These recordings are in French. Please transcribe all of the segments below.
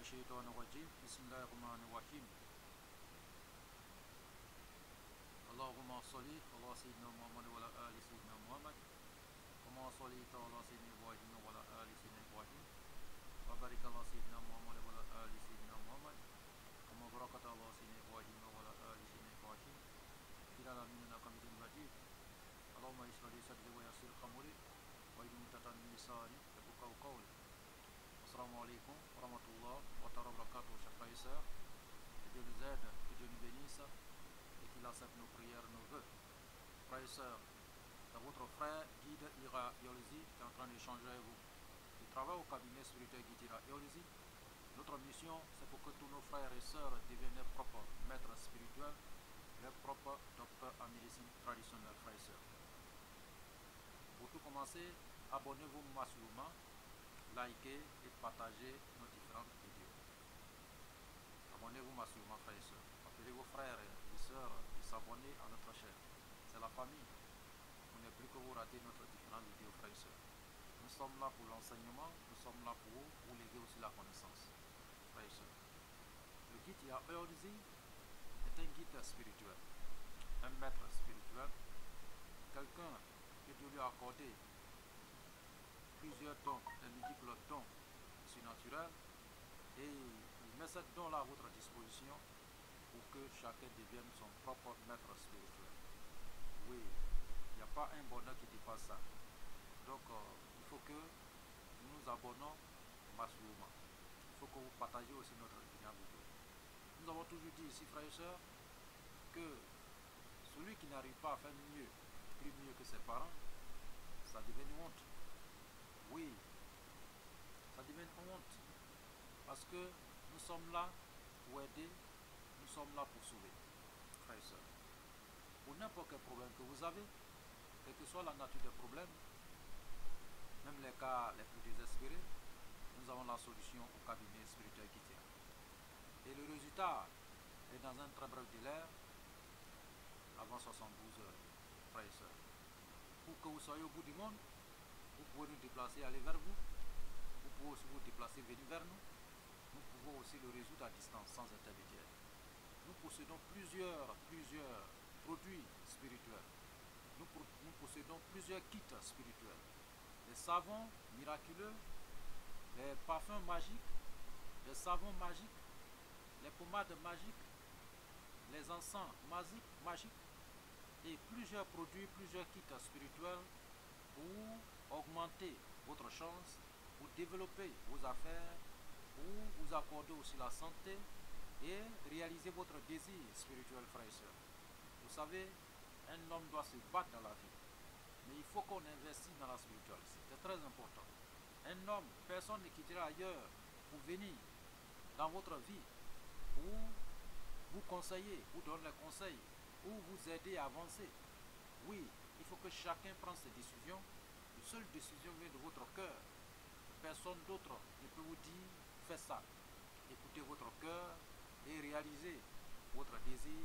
الشيطان الرجيم بسم الله الرحمن الرحيم اللهم صل على سيدنا محمد وعلى آل سيدنا محمد كما صليت على سيدنا إبراهيم وعلى آل سيدنا إبراهيم وبارك على سيدنا محمد وعلى آل سيدنا محمد كما باركت على سيدنا إبراهيم وعلى آل سيدنا إبراهيم في العالمين إنك حميد مجيد اللهم اشرح لي صدري ويسر أمري واحلل عقدة من لساني يفقهوا قولي. Assalamu alaikum wa rahmatullah wa barakatuh, chers frères et sœurs. Que Dieu nous aide, que Dieu nous bénisse et qu'il accepte nos prières, nos vœux. Frères et sœurs, votre frère guide Ira Yolzi est en train d'échanger avec vous. Il travaille au cabinet spirituel guide Ira Yolzi. Notre mission, c'est pour que tous nos frères et sœurs deviennent leurs propres maîtres spirituels, leurs propres docteurs en médecine traditionnelle, frères et sœurs. Pour tout commencer, abonnez-vous massivement, likez et partagez nos différentes vidéos. Abonnez-vous massivement, frères et sœurs. Appelez vos frères et sœurs de s'abonner à notre chaîne. C'est la famille. Vous n'êtes plus que vous ratez notre différentes vidéos, frères et sœurs. Nous sommes là pour l'enseignement, nous sommes là pour vous léguer aussi la connaissance, frères et sœurs. Le guide Yaorzi est un guide spirituel, un maître spirituel, quelqu'un que Dieu lui a accordé plusieurs dons, des multiples dons surnaturels, et il met ces dons-là à votre disposition pour que chacun devienne son propre maître spirituel. Oui, il n'y a pas un bonheur qui dépasse ça. Donc, il faut que nous nous abonnons massivement. Il faut que vous partagiez aussi notre vidéo. Nous avons toujours dit ici, frères et sœurs, que celui qui n'arrive pas à faire mieux, plus mieux que ses parents, ça devient une honte. Oui, ça devient une honte. Parce que nous sommes là pour aider, nous sommes là pour sauver, frères et sœurs. Pour n'importe quel problème que vous avez, quelle que soit la nature des problèmes, même les cas les plus désespérés, nous avons la solution au cabinet spirituel qui tient. Et le résultat est dans un très bref délai, avant 72 heures, frères et sœurs. Pour que vous soyez au bout du monde, vous pouvez nous déplacer, aller vers vous. Vous pouvez aussi vous déplacer, venir vers nous. Nous pouvons aussi le résoudre à distance, sans intermédiaire. Nous possédons plusieurs produits spirituels. Nous possédons plusieurs kits spirituels. Les savons miraculeux, les parfums magiques, les savons magiques, les pommades magiques, les encens magiques et plusieurs produits, plusieurs kits spirituels pour augmenter votre chance, pour développer vos affaires, pour vous accorder aussi la santé et réaliser votre désir spirituel, frères et sœurs. Vous savez, un homme doit se battre dans la vie, mais il faut qu'on investisse dans la spiritualité. C'est très important. Un homme, personne ne quittera ailleurs pour venir dans votre vie, pour vous conseiller, vous donner les conseils, ou vous aider à avancer. Oui, il faut que chacun prenne ses décisions. Une seule décision vient de votre cœur. Personne d'autre ne peut vous dire faites ça. Écoutez votre cœur et réalisez votre désir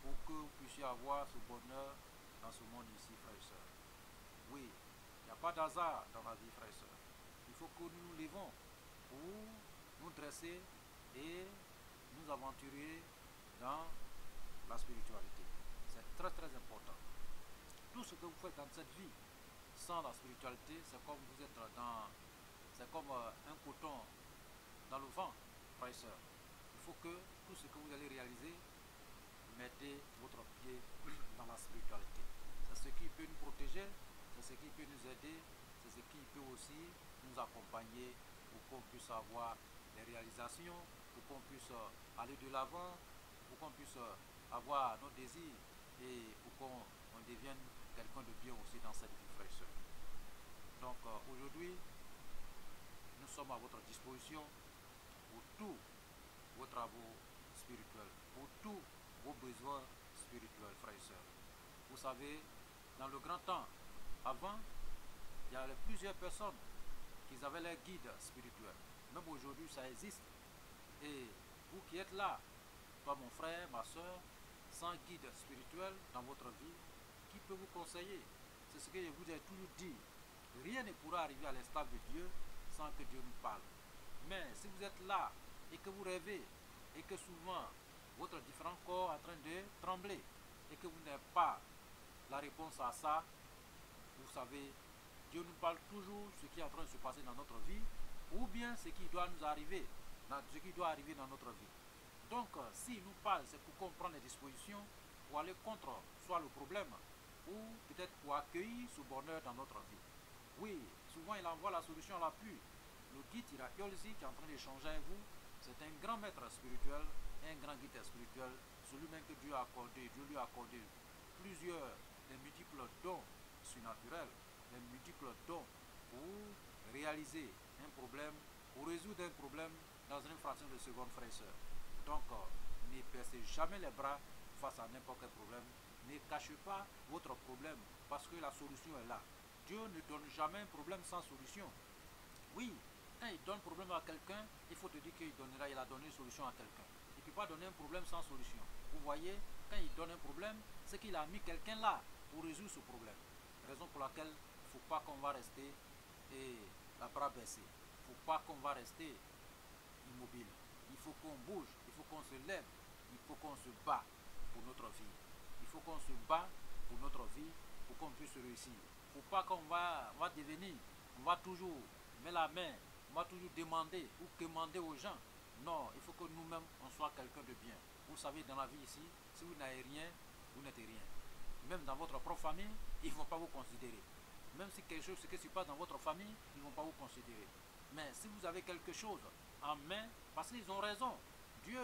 pour que vous puissiez avoir ce bonheur dans ce monde ici, frères et sœurs. Oui, il n'y a pas d'hasard dans la vie, frères et sœurs. Il faut que nous nous levons pour nous dresser et nous aventurer dans la spiritualité. C'est très très important. Tout ce que vous faites dans cette vie sans la spiritualité, c'est comme vous êtes c'est comme un coton dans le vent, frères et sœurs. Il faut que tout ce que vous allez réaliser, mettez votre pied dans la spiritualité. C'est ce qui peut nous protéger, c'est ce qui peut nous aider, c'est ce qui peut aussi nous accompagner pour qu'on puisse avoir des réalisations, pour qu'on puisse aller de l'avant, pour qu'on puisse avoir nos désirs et pour qu'on devienne quelqu'un de bien aussi dans cette vie, frères et sœurs. Donc aujourd'hui, nous sommes à votre disposition pour tous vos travaux spirituels, pour tous vos besoins spirituels, frères et sœurs. Vous savez, dans le grand temps, avant, il y avait plusieurs personnes qui avaient leurs guides spirituels. Même aujourd'hui, ça existe. Et vous qui êtes là, toi mon frère, ma soeur, sans guide spirituel dans votre vie, qui peut vous conseiller? C'est ce que je vous ai toujours dit. Rien ne pourra arriver à l'instant de Dieu sans que Dieu nous parle. Mais si vous êtes là et que vous rêvez et que souvent votre différent corps est en train de trembler et que vous n'avez pas la réponse à ça, vous savez, Dieu nous parle toujours ce qui est en train de se passer dans notre vie ou bien ce qui doit nous arriver, ce qui doit arriver dans notre vie. Donc, s'il nous parle, c'est pour comprendre les dispositions, pour aller contre soit le problème ou peut-être pour accueillir ce bonheur dans notre vie. Oui, souvent il envoie la solution à la pluie. Le guide Irakiolzi qui est en train d'échanger avec vous, c'est un grand maître spirituel, un grand guide spirituel, celui-même que Dieu a accordé. Dieu lui a accordé plusieurs, des multiples dons surnaturels, des multiples dons pour réaliser un problème, pour résoudre un problème dans une fraction de seconde, frère et sœur. Donc, ne baissez jamais les bras face à n'importe quel problème. Ne cachez pas votre problème parce que la solution est là. Dieu ne donne jamais un problème sans solution. Oui, quand il donne un problème à quelqu'un, il faut te dire qu'il a donné une solution à quelqu'un. Il ne peut pas donner un problème sans solution. Vous voyez, quand il donne un problème, c'est qu'il a mis quelqu'un là pour résoudre ce problème. Raison pour laquelle il ne faut pas qu'on va rester et la bras baissée. Il ne faut pas qu'on va rester immobile. Il faut qu'on bouge, il faut qu'on se lève, il faut qu'on se bat pour notre vie. Il faut qu'on se bat pour notre vie, pour qu'on puisse réussir. Il ne faut pas qu'on va devenir, on va toujours mettre la main, on va toujours demander ou commander aux gens. Non, il faut que nous-mêmes, on soit quelqu'un de bien. Vous savez, dans la vie ici, si vous n'avez rien, vous n'êtes rien. Même dans votre propre famille, ils ne vont pas vous considérer. Même si quelque chose se passe dans votre famille, ils ne vont pas vous considérer. Mais si vous avez quelque chose en main, parce qu'ils ont raison, Dieu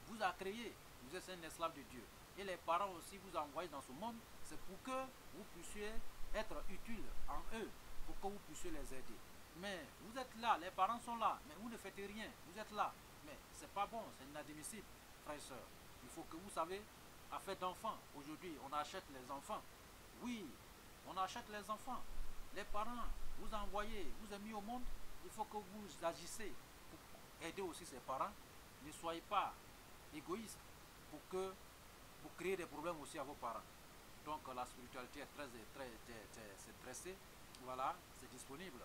vous a créé, vous êtes un esclave de Dieu. Et les parents aussi vous envoient dans ce monde, c'est pour que vous puissiez être utile en eux, pour que vous puissiez les aider. Mais vous êtes là, les parents sont là, mais vous ne faites rien, vous êtes là. Mais c'est pas bon, c'est inadmissible, frères et sœurs. Il faut que vous savez, affaire d'enfants, aujourd'hui on achète les enfants. Oui, on achète les enfants. Les parents, vous envoyez, vous avez mis au monde, il faut que vous agissez pour aider aussi ces parents. Ne soyez pas égoïste pour créer des problèmes aussi à vos parents. Donc la spiritualité est c'est dressé, voilà, c'est disponible.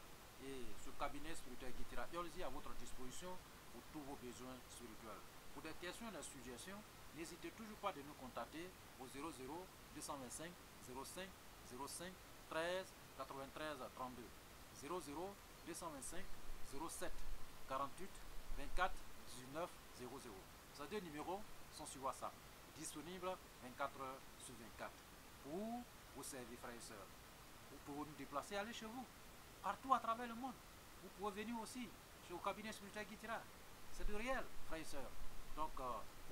Et ce cabinet spirituel Guitira est à votre disposition pour tous vos besoins spirituels. Pour des questions et des suggestions, n'hésitez toujours pas de nous contacter au 00 225 05 05 13 93 32 00 225 07 48 24 19 00. Ces deux numéros sont sur WhatsApp, disponibles 24 heures sur 24 pour vous servir, frères et sœurs. Vous pouvez nous déplacer, aller chez vous, partout à travers le monde. Vous pouvez venir aussi chez le cabinet spirituel Guitira. C'est du réel, frères et sœurs. Donc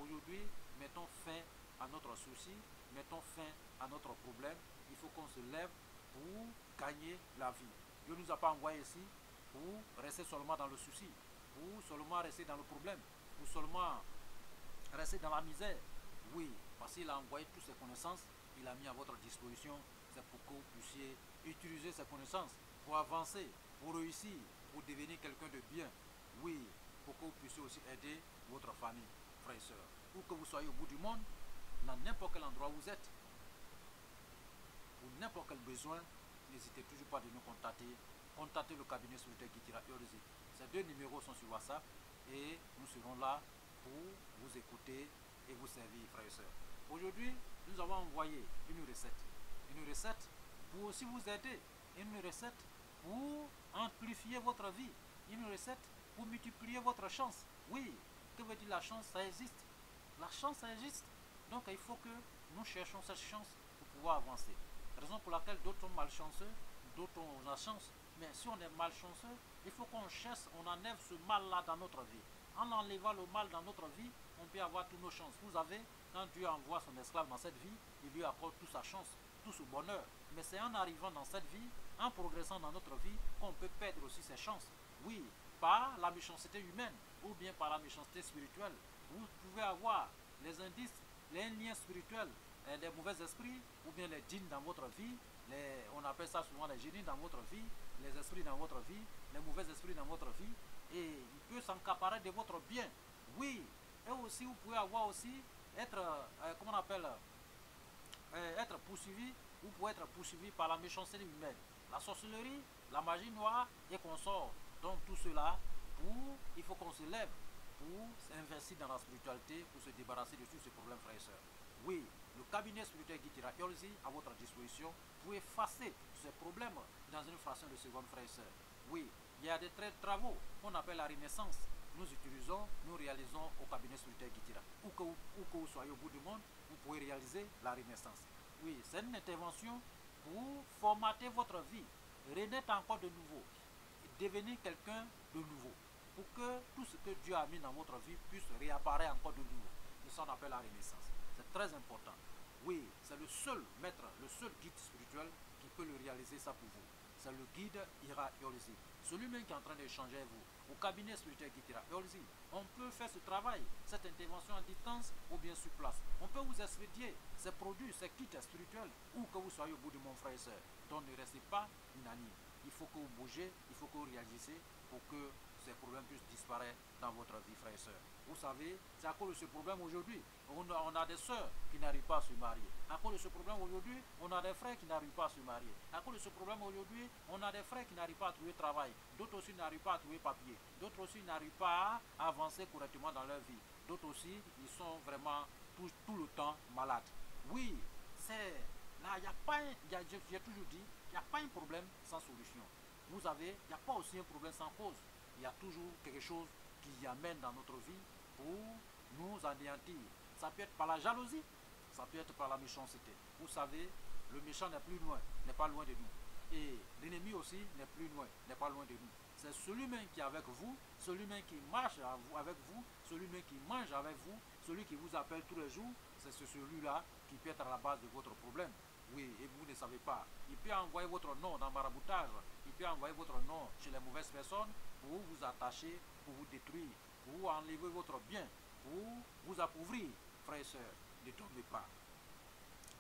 aujourd'hui, mettons fin à notre souci, mettons fin à notre problème. Il faut qu'on se lève pour gagner la vie. Dieu ne nous a pas envoyé ici pour rester seulement dans le souci, pour seulement rester dans le problème, pour seulement rester dans la misère. Oui, parce qu'il a envoyé toutes ses connaissances, il a mis à votre disposition. C'est pour que vous puissiez utiliser ces connaissances pour avancer, pour réussir, pour devenir quelqu'un de bien. Oui, pour que vous puissiez aussi aider votre famille, frères et sœurs. Ou que vous soyez au bout du monde, dans n'importe quel endroit où vous êtes, pour n'importe quel besoin, n'hésitez toujours pas de nous contacter. Contactez le cabinet spirituel Guitira Urzi. Ces deux numéros sont sur WhatsApp et nous serons là pour vous écouter et vous servir, frères et sœurs. Aujourd'hui, nous avons envoyé une recette. Une recette pour aussi vous aider. Une recette pour amplifier votre vie. Une recette pour multiplier votre chance. Oui, que veut dire la chance? Ça existe. La chance, ça existe. Donc, il faut que nous cherchions cette chance pour pouvoir avancer. Raison pour laquelle d'autres sont malchanceux, d'autres ont la chance. Mais si on est malchanceux, il faut qu'on cherche, on enlève ce mal-là dans notre vie. En enlevant le mal dans notre vie, on peut avoir toutes nos chances. Vous savez, quand Dieu envoie son esclave dans cette vie, il lui accorde toute sa chance, tout ce bonheur. Mais c'est en arrivant dans cette vie, en progressant dans notre vie, qu'on peut perdre aussi ses chances. Oui, par la méchanceté humaine ou bien par la méchanceté spirituelle. Vous pouvez avoir les indices, les liens spirituels, les mauvais esprits ou bien les djinns dans votre vie. On appelle ça souvent les génies dans votre vie, les esprits dans votre vie, les mauvais esprits dans votre vie. Et il peut s'encaparer de votre bien. Oui, et aussi vous pouvez avoir aussi être, comment on appelle, être poursuivi, vous pouvez être poursuivi par la méchanceté humaine, la sorcellerie, la magie noire et consorts. Donc tout cela, il faut qu'on se lève pour s'investir dans la spiritualité, pour se débarrasser de tous ces problèmes, frères et sœurs. Oui, le cabinet spirituel Guitira Eolzi à votre disposition pour effacer ces problèmes dans une fraction de seconde, frères et sœurs. Oui, il y a des travaux qu'on appelle la renaissance. Nous utilisons, nous réalisons au cabinet spirituel Guitira. Où que vous soyez au bout du monde, vous pouvez réaliser la renaissance. Oui, c'est une intervention pour formater votre vie, renaître encore de nouveau, devenir quelqu'un de nouveau, pour que tout ce que Dieu a mis dans votre vie puisse réapparaître encore de nouveau. C'est ça qu'on appelle la renaissance. C'est très important. Oui, c'est le seul maître, le seul guide spirituel qui peut le réaliser ça pour vous. C'est le guide Ira Eolzi. Celui-même qui est en train d'échanger avec vous, au cabinet spirituel Guitira Eolzi. On peut faire ce travail, cette intervention à distance ou bien sur place. On peut vous expédier ces produits, ces kits spirituels, où que vous soyez au bout du monde, frère et sœur. Donc ne restez pas inanimés. Il faut que vous bougez, il faut que vous réagissez pour que ces problèmes puissent disparaître dans votre vie, frères et sœurs. Vous savez, c'est à cause de ce problème aujourd'hui. On a des sœurs qui n'arrivent pas à se marier. À cause de ce problème aujourd'hui, on a des frères qui n'arrivent pas à se marier. À cause de ce problème aujourd'hui, on a des frères qui n'arrivent pas à trouver travail. D'autres aussi n'arrivent pas à trouver papier. D'autres aussi n'arrivent pas à avancer correctement dans leur vie. D'autres aussi, ils sont vraiment tout le temps malades. Oui, c'est là, il n'y a pas, j'ai toujours dit, il n'y a pas un problème sans solution. Vous savez, il n'y a pas aussi un problème sans cause. Il y a toujours quelque chose qui amène dans notre vie pour nous anéantir. Ça peut être par la jalousie, ça peut être par la méchanceté. Vous savez, le méchant n'est plus loin, n'est pas loin de nous. Et l'ennemi aussi n'est plus loin, n'est pas loin de nous. C'est celui-même qui est avec vous, celui-même qui marche avec vous, celui-même qui mange avec vous, celui qui vous appelle tous les jours, c'est celui-là qui peut être à la base de votre problème. Oui, et vous ne savez pas. Il peut envoyer votre nom dans le maraboutage, il peut envoyer votre nom chez les mauvaises personnes pour vous attacher, pour vous détruire, pour vous enlever votre bien, pour vous appauvrir. Frères et sœurs, ne dormez pas.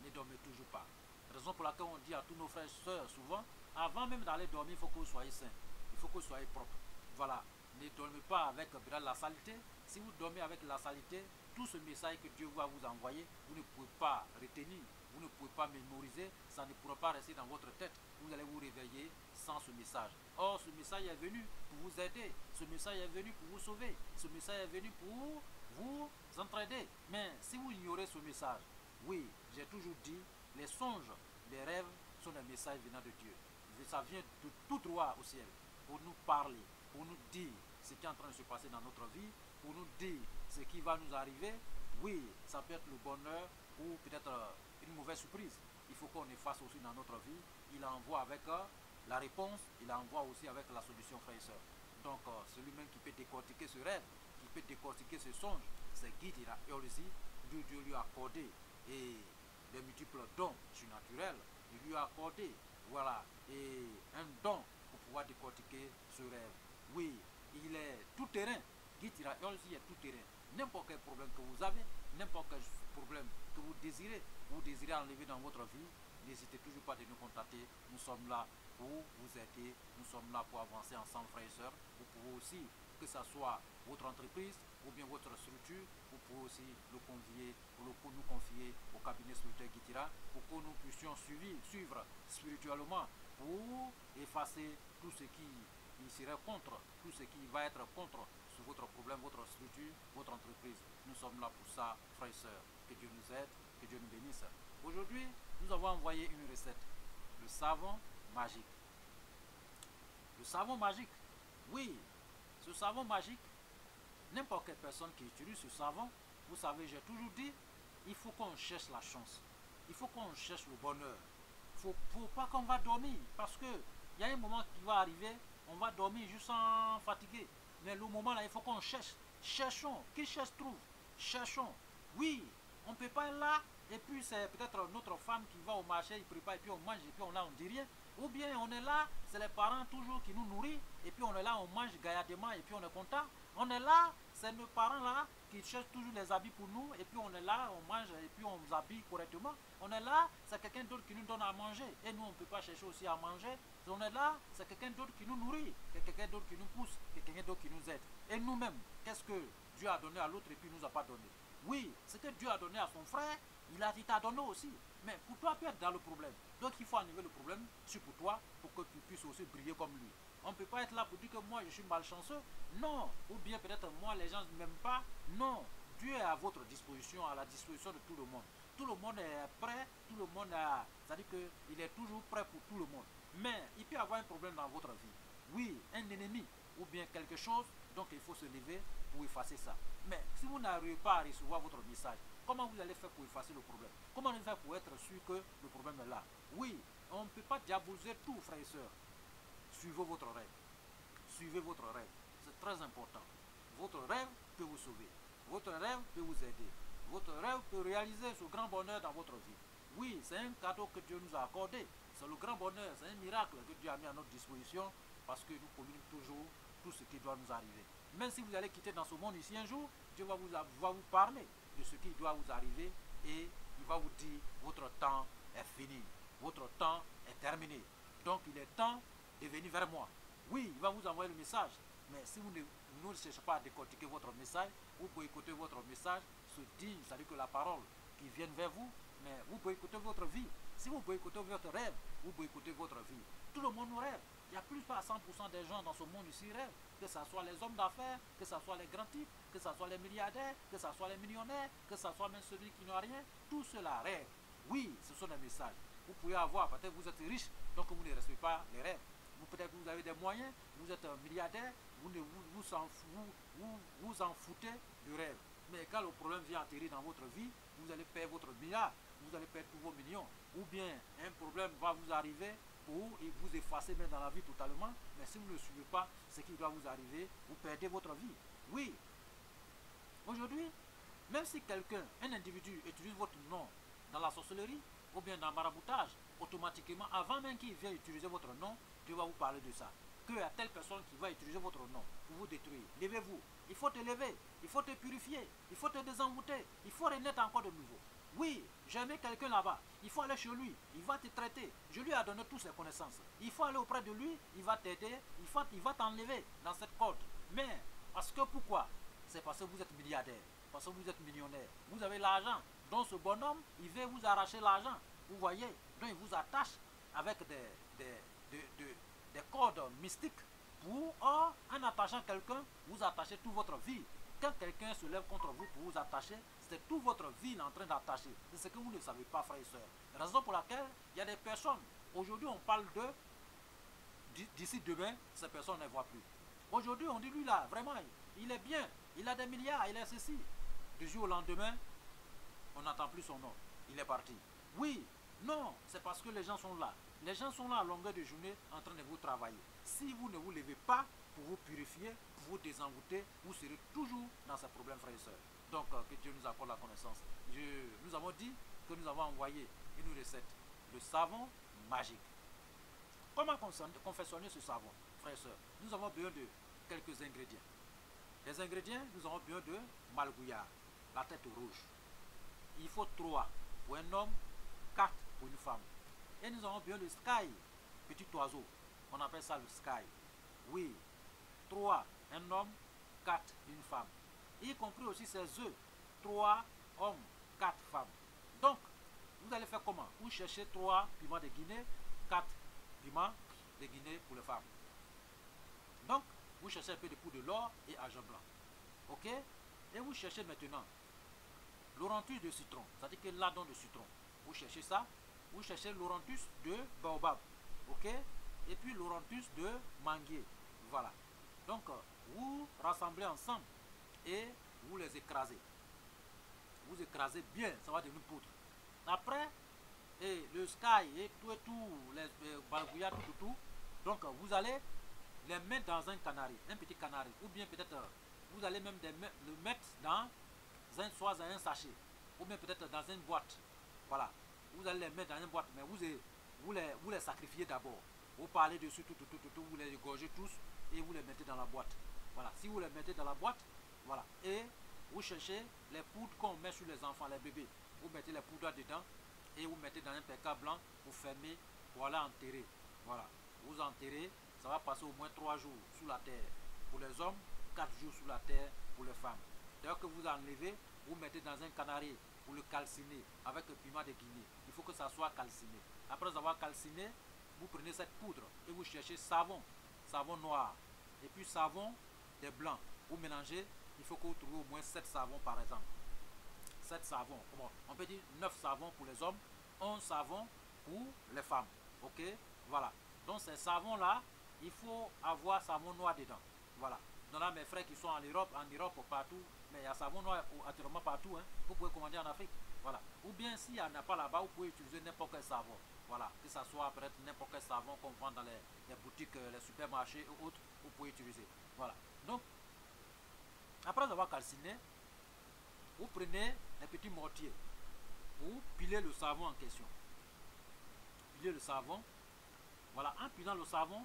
Ne dormez toujours pas. Raison pour laquelle on dit à tous nos frères et sœurs souvent, avant même d'aller dormir, il faut que vous soyez saints. Il faut que vous soyez propres. Voilà. Ne dormez pas avec la saleté. Si vous dormez avec la saleté, tout ce message que Dieu va vous envoyer, vous ne pouvez pas retenir, vous ne pouvez pas mémoriser, ça ne pourra pas rester dans votre tête. Vous allez vous réveiller sans ce message. Or, ce message est venu pour vous aider, ce message est venu pour vous sauver, ce message est venu pour vous entraider. Mais si vous ignorez ce message, oui, j'ai toujours dit, les songes, les rêves sont des messages venant de Dieu. Ça vient de tout droit au ciel pour nous parler, pour nous dire ce qui est en train de se passer dans notre vie, pour nous dire ce qui va nous arriver. Oui, ça peut être le bonheur ou peut-être une mauvaise surprise. Il faut qu'on efface aussi dans notre vie. Il envoie avec la réponse, il envoie aussi avec la solution, frères et sœurs. Donc, celui-même qui peut décortiquer ce rêve, qui peut décortiquer ce songe, c'est Guitira Eolzi. Dieu lui a accordé et les multiples dons surnaturels, il lui a accordé, voilà, et un don pour pouvoir décortiquer ce rêve. Oui, il est tout terrain. Guitira Eolzi est tout terrain. N'importe quel problème que vous avez, n'importe quel problème que vous désirez enlever dans votre vie, n'hésitez toujours pas de nous contacter. Nous sommes là pour vous aider. Nous sommes là pour avancer ensemble, frères et sœurs. Vous pouvez aussi, que ce soit votre entreprise ou bien votre structure, vous pouvez aussi le convier ou nous confier au cabinet spirituel Guitira pour que nous puissions suivre spirituellement pour effacer tout ce qui serait contre, tout ce qui va être contre sur votre problème, votre structure, votre entreprise. Nous sommes là pour ça, frères et sœurs. Que Dieu nous aide, que Dieu nous bénisse. Aujourd'hui, nous avons envoyé une recette, le savon magique. Le savon magique, oui, ce savon magique, n'importe quelle personne qui utilise ce savon, vous savez, j'ai toujours dit, il faut qu'on cherche la chance, il faut qu'on cherche le bonheur. Il ne faut pas qu'on va dormir, parce qu'il y a un moment qui va arriver, on va dormir juste en fatigué. Mais le moment là, il faut qu'on cherche. Cherchons, qui cherche trouve. Cherchons. Oui, on ne peut pas être là, et puis c'est peut-être notre femme qui va au marché, il prépare, et puis on mange, et puis on ne dit rien. Ou bien on est là, c'est les parents toujours qui nous nourrissent, et puis on est là, on mange gaillardement, et puis on est content. On est là, c'est nos parents là qui cherchent toujours les habits pour nous, et puis on est là, on mange, et puis on nous habille correctement. On est là, c'est quelqu'un d'autre qui nous donne à manger, et nous on ne peut pas chercher aussi à manger. On est là, c'est quelqu'un d'autre qui nous nourrit, quelqu'un d'autre qui nous pousse, quelqu'un d'autre qui nous aide. Et nous-mêmes, qu'est-ce que Dieu a donné à l'autre et puis il ne nous a pas donné? Oui, ce que Dieu a donné à son frère, il t'a donné aussi. Mais pour toi, tu es dans le problème. Donc il faut enlever le problème, c'est pour toi, pour que tu puisses aussi briller comme lui. On ne peut pas être là pour dire que moi je suis malchanceux. Non. Ou bien peut-être moi les gens ne m'aiment pas. Non. Dieu est à votre disposition, à la disposition de tout le monde. Tout le monde est prêt, tout le monde a... C'est-à-dire qu'il est toujours prêt pour tout le monde. Mais il peut y avoir un problème dans votre vie. Oui, un ennemi ou bien quelque chose, donc il faut se lever pour effacer ça. Mais si vous n'arrivez pas à recevoir votre message, comment vous allez faire pour effacer le problème? Comment vous allez faire pour être sûr que le problème est là? Oui, on ne peut pas diaboliser tout, frères et sœurs. Suivez votre rêve. Suivez votre rêve. C'est très important. Votre rêve peut vous sauver. Votre rêve peut vous aider. Votre rêve peut réaliser ce grand bonheur dans votre vie. Oui, c'est un cadeau que Dieu nous a accordé. C'est le grand bonheur, c'est un miracle que Dieu a mis à notre disposition parce que nous communiquons toujours tout ce qui doit nous arriver. Même si vous allez quitter dans ce monde ici un jour, Dieu va vous parler de ce qui doit vous arriver et il va vous dire votre temps est fini, votre temps est terminé. Donc il est temps de venir vers moi. Oui, il va vous envoyer le message, mais si vous ne cherchez pas à décortiquer votre message, vous pouvez écouter votre message, se dire, c'est-à-dire que la parole qui vient vers vous, mais vous pouvez écouter votre vie. Si vous pouvez écouter votre rêve, vous pouvez écouter votre vie. Tout le monde nous rêve. Il y a plus de 100% des gens dans ce monde ici rêvent. Que ce soit les hommes d'affaires, que ce soit les grands types, que ce soit les milliardaires, que ce soit les millionnaires, que ce soit même celui qui n'a rien. Tout cela rêve. Oui, ce sont des messages. Vous pouvez avoir, peut-être vous êtes riche, donc vous ne recevez pas les rêves. Peut-être que vous avez des moyens, vous êtes un milliardaire, vous en foutez du rêve. Mais quand le problème vient atterrir dans votre vie, vous allez perdre votre milliard, vous allez perdre tous vos millions. Ou bien un problème va vous arriver pour vous effacer même dans la vie totalement. Mais si vous ne suivez pas ce qui doit vous arriver, vous perdez votre vie. Oui. Aujourd'hui, même si quelqu'un, un individu utilise votre nom dans la sorcellerie ou bien dans le maraboutage, automatiquement, avant même qu'il vienne utiliser votre nom, Dieu va vous parler de ça. Qu'il y a telle personne qui va utiliser votre nom pour vous détruire. Levez-vous. Il faut te lever. Il faut te purifier. Il faut te désenvoûter. Il faut renaître encore de nouveau. Oui, j'ai mis quelqu'un là-bas. Il faut aller chez lui. Il va te traiter. Je lui ai donné toutes ses connaissances. Il faut aller auprès de lui. Il va t'aider. Il va t'enlever dans cette corde. Mais, parce que pourquoi? C'est parce que vous êtes milliardaire. Parce que vous êtes millionnaire. Vous avez l'argent. Donc ce bonhomme, il veut vous arracher l'argent. Vous voyez? Donc il vous attache avec des cordes mystiques pour, en attachant quelqu'un, vous attachez toute votre vie. Quand quelqu'un se lève contre vous pour vous attacher, c'est toute votre vie en train d'attacher. C'est ce que vous ne savez pas, frères et sœurs. Raison pour laquelle il y a des personnes, aujourd'hui on parle d'eux, d'ici demain, ces personnes ne les voient plus. Aujourd'hui on dit lui là, vraiment, il est bien, il a des milliards, il est ceci. Du jour au lendemain, on n'entend plus son nom, il est parti. Oui, non, c'est parce que les gens sont là. Les gens sont là à longueur de journée en train de vous travailler. Si vous ne vous levez pas pour vous purifier, pour vous désenvoûter, vous serez toujours dans ces problèmes, frères et sœurs. Donc, que Dieu nous accorde la connaissance. Nous avons dit que nous avons envoyé une recette, le savon magique. Comment confectionner ce savon, frères et sœurs? Nous avons besoin de quelques ingrédients. Les ingrédients, nous avons besoin de malgouillard, la tête rouge. Il faut 3 pour un homme, 4 pour une femme. Et nous avons besoin de sky, petit oiseau. On appelle ça le sky. Oui, 3, un homme, 4, une femme. Y compris aussi ses œufs, 3 hommes, 4 femmes. Donc, vous allez faire comment? Vous cherchez 3 piments de Guinée, 4 piments de Guinée pour les femmes. Donc, vous cherchez un peu de poudre de l'or et argent blanc. Ok? Et vous cherchez maintenant l'orantus de citron, c'est-à-dire que l'adon de citron. Vous cherchez ça. Vous cherchez l'orantus de baobab. Ok? Et puis l'orantus de manguier. Voilà. Donc, vous rassemblez ensemble et vous les écrasez. Vous écrasez bien, ça va devenir poudre. Après, et le sky et tout, les balgouillards, tout. Donc, vous allez les mettre dans un canari, un petit canari. Ou bien peut-être, vous allez même le mettre dans soit dans un sachet. Ou bien peut-être dans une boîte. Voilà. Vous allez les mettre dans une boîte, mais vous les sacrifiez d'abord. Vous parlez dessus, tout, vous les égorgez tous et vous les mettez dans la boîte. Voilà. Si vous les mettez dans la boîte, voilà. Et vous cherchez les poudres qu'on met sur les enfants, les bébés. Vous mettez les poudres dedans et vous mettez dans un pécard blanc pour fermer, pour aller enterrer. Voilà. Vous enterrez, ça va passer au moins 3 jours sous la terre pour les hommes, 4 jours sous la terre pour les femmes. Dès que vous enlevez, vous mettez dans un canari pour le calciner avec le piment de Guinée. Il faut que ça soit calciné. Après avoir calciné, vous prenez cette poudre et vous cherchez savon. savon noir, et puis savon des blancs. Vous mélangez, il faut que vous trouviez au moins 7 savons par exemple. 7 savons, bon, on peut dire 9 savons pour les hommes, 11 savons pour les femmes. Ok, voilà. Donc ces savons-là, il faut avoir savon noir dedans. Voilà. Donc là, mes frères qui sont en Europe partout, mais il y a savon noir actuellement partout. Hein. Vous pouvez commander en Afrique. Voilà. Ou bien s'il n'y en a pas là-bas, vous pouvez utiliser n'importe quel savon. Voilà. Que ce soit peut-être n'importe quel savon qu'on vend dans les boutiques, les supermarchés ou autres, vous pouvez utiliser. Voilà. Donc, après avoir calciné, vous prenez les petits mortiers. Vous pilez le savon en question. Pilez le savon. Voilà. En pilant le savon,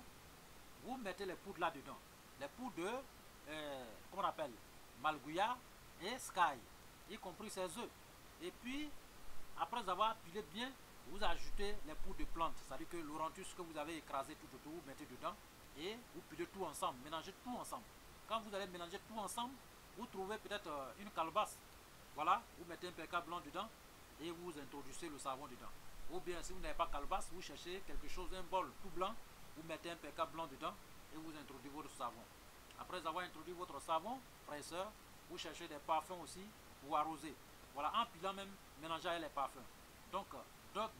vous mettez les poudres là-dedans. Les poudres de, comment on appelle, Malgouya et Sky, y compris ses œufs. Et puis, après avoir pilé bien, vous ajoutez les poudres de plantes, c'est-à-dire que l'orantus que vous avez écrasé tout autour, vous mettez dedans et vous pilez tout ensemble, mélangez tout ensemble. Quand vous allez mélanger tout ensemble, vous trouvez peut-être une calebasse. Voilà, vous mettez un PK blanc dedans et vous introduisez le savon dedans. Ou bien, si vous n'avez pas calebasse, vous cherchez quelque chose, un bol tout blanc, vous mettez un PK blanc dedans et vous introduisez votre savon. Après avoir introduit votre savon, frères et sœurs, vous cherchez des parfums aussi pour arroser. Voilà, en pilant même, mélangez avec les parfums. Donc,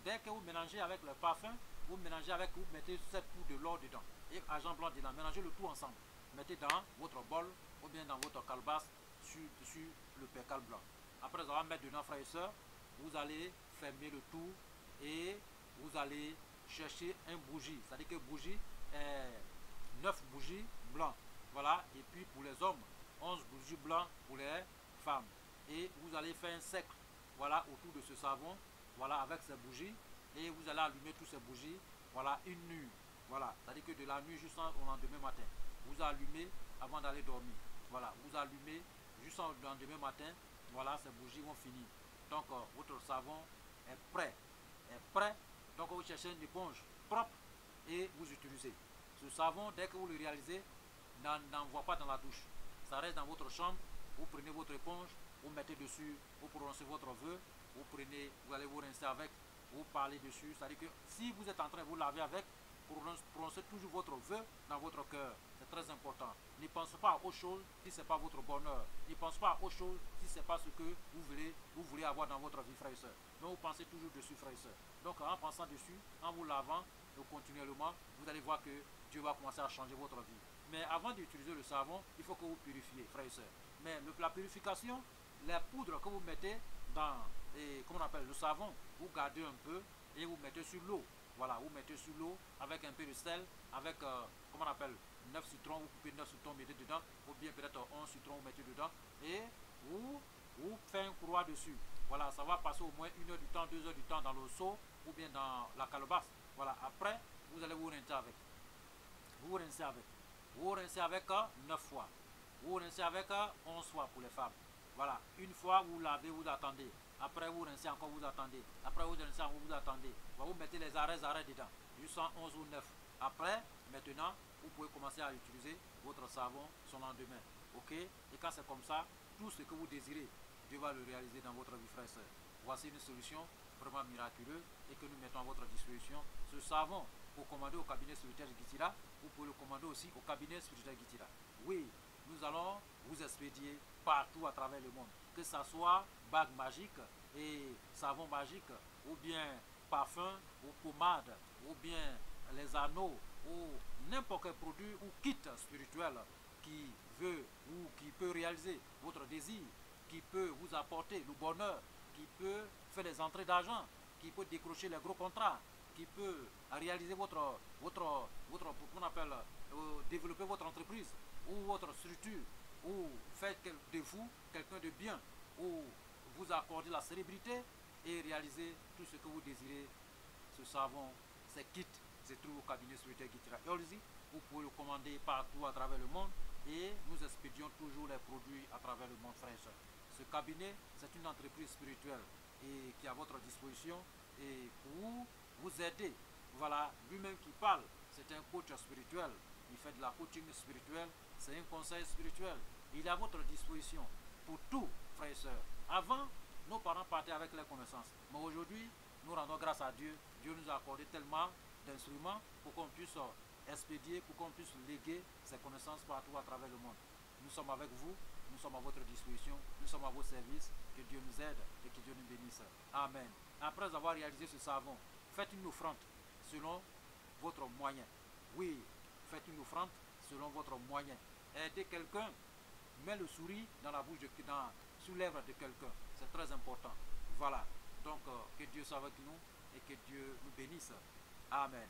dès que vous mélangez avec le parfum, vous mélangez avec, vous mettez cette poudre de l'or dedans et argent blanc dedans. Mélangez le tout ensemble. Mettez dans votre bol ou bien dans votre calebasse sur le percal blanc. Après avoir mis dedans, frères et sœurs, vous allez fermer le tout et vous allez chercher un bougie. C'est-à-dire que bougie, 9 bougies blancs. Voilà, et puis pour les hommes, 11 bougies blancs pour les femmes. Et vous allez faire un cercle, voilà, autour de ce savon, voilà, avec ces bougies. Et vous allez allumer toutes ces bougies, voilà, une nuit. Voilà, c'est-à-dire que de la nuit jusqu'au lendemain matin. Vous allumez avant d'aller dormir. Voilà, vous allumez jusqu'au lendemain matin. Voilà, ces bougies vont finir. Donc, votre savon est prêt. Donc, vous cherchez une éponge propre et vous utilisez. Ce savon, dès que vous le réalisez, n'envoie pas dans la douche. Ça reste dans votre chambre. Vous prenez votre éponge, vous mettez dessus, vous prononcez votre vœu, vous allez vous rincer avec, vous parlez dessus. C'est-à-dire que si vous êtes en train de vous laver avec, prononcez toujours votre vœu dans votre cœur. C'est très important. Ne pensez pas à autre chose si ce n'est pas votre bonheur. Ne pensez pas à autre chose si ce n'est pas ce que vous voulez avoir dans votre vie, frères et sœurs. Donc vous pensez toujours dessus, frères et sœurs. Donc en pensant dessus, en vous lavant continuellement, vous allez voir que Dieu va commencer à changer votre vie. Mais avant d'utiliser le savon, il faut que vous purifiez, frères et sœurs. Mais la purification, la poudre que vous mettez dans, comment on appelle, le savon, vous gardez un peu et vous mettez sur l'eau. Voilà, vous mettez sur l'eau avec un peu de sel, avec, comment on appelle, 9 citrons, vous coupez 9 citrons, mettez dedans, ou bien peut-être 11 citrons, vous mettez dedans, et vous faites un courroie dessus. Voilà, ça va passer au moins 1 heure du temps, 2 heures du temps dans le seau, ou bien dans la calebasse. Voilà, après, vous allez vous rincer avec. Vous rincez avec. Vous rincez avec 9 fois. Vous rincez avec 11 fois pour les femmes. Voilà, une fois vous lavez, vous attendez. Après vous rincez encore, vous attendez. Après vous rincez encore, vous attendez. Vous mettez les arrêts dedans. Jusqu'à 11 ou 9. Après, maintenant, vous pouvez commencer à utiliser votre savon son lendemain. Ok? Et quand c'est comme ça, tout ce que vous désirez, Dieu va le réaliser dans votre vie, frère et sœur. Voici une solution vraiment miraculeuse et que nous mettons à votre disposition. Ce savon, pour commander au cabinet spirituel Gitira, vous pouvez le commander aussi au cabinet spirituel Gitira. Oui, nous allons vous expédier partout à travers le monde. Que ce soit bague magique et savon magique, ou bien parfum, ou pommade, ou bien les anneaux, ou n'importe quel produit ou kit spirituel qui veut ou qui peut réaliser votre désir, qui peut vous apporter le bonheur, qui peut faire des entrées d'argent, qui peut décrocher les gros contrats, qui peut réaliser votre qu'on appelle, développer votre entreprise ou votre structure, ou faire de vous quelqu'un de bien, ou vous accorder la célébrité et réaliser tout ce que vous désirez. Ce savon, ces kits se trouve au cabinet spirituel Gitira Eolzi. Vous pouvez le commander partout à travers le monde et nous expédions toujours les produits à travers le monde, frères et sœurs. Ce cabinet, c'est une entreprise spirituelle et qui est à votre disposition et pour vous aider. Voilà, lui-même qui parle, c'est un coach spirituel. Il fait de la coaching spirituelle, c'est un conseil spirituel. Il est à votre disposition pour tout, frères et sœurs. Avant, nos parents partaient avec les connaissances. Mais aujourd'hui, nous rendons grâce à Dieu. Dieu nous a accordé tellement d'instruments pour qu'on puisse expédier pour qu'on puisse léguer ces connaissances partout à travers le monde. Nous sommes avec vous, nous sommes à votre disposition, nous sommes à vos services. Que Dieu nous aide et que Dieu nous bénisse. Amen. Après avoir réalisé ce savon, faites une offrande selon votre moyen. Oui, faites une offrande selon votre moyen. Aidez quelqu'un, mets le sourire dans la bouche, sous lèvres de quelqu'un. C'est très important. Voilà. Donc, que Dieu soit avec nous et que Dieu nous bénisse. Amen.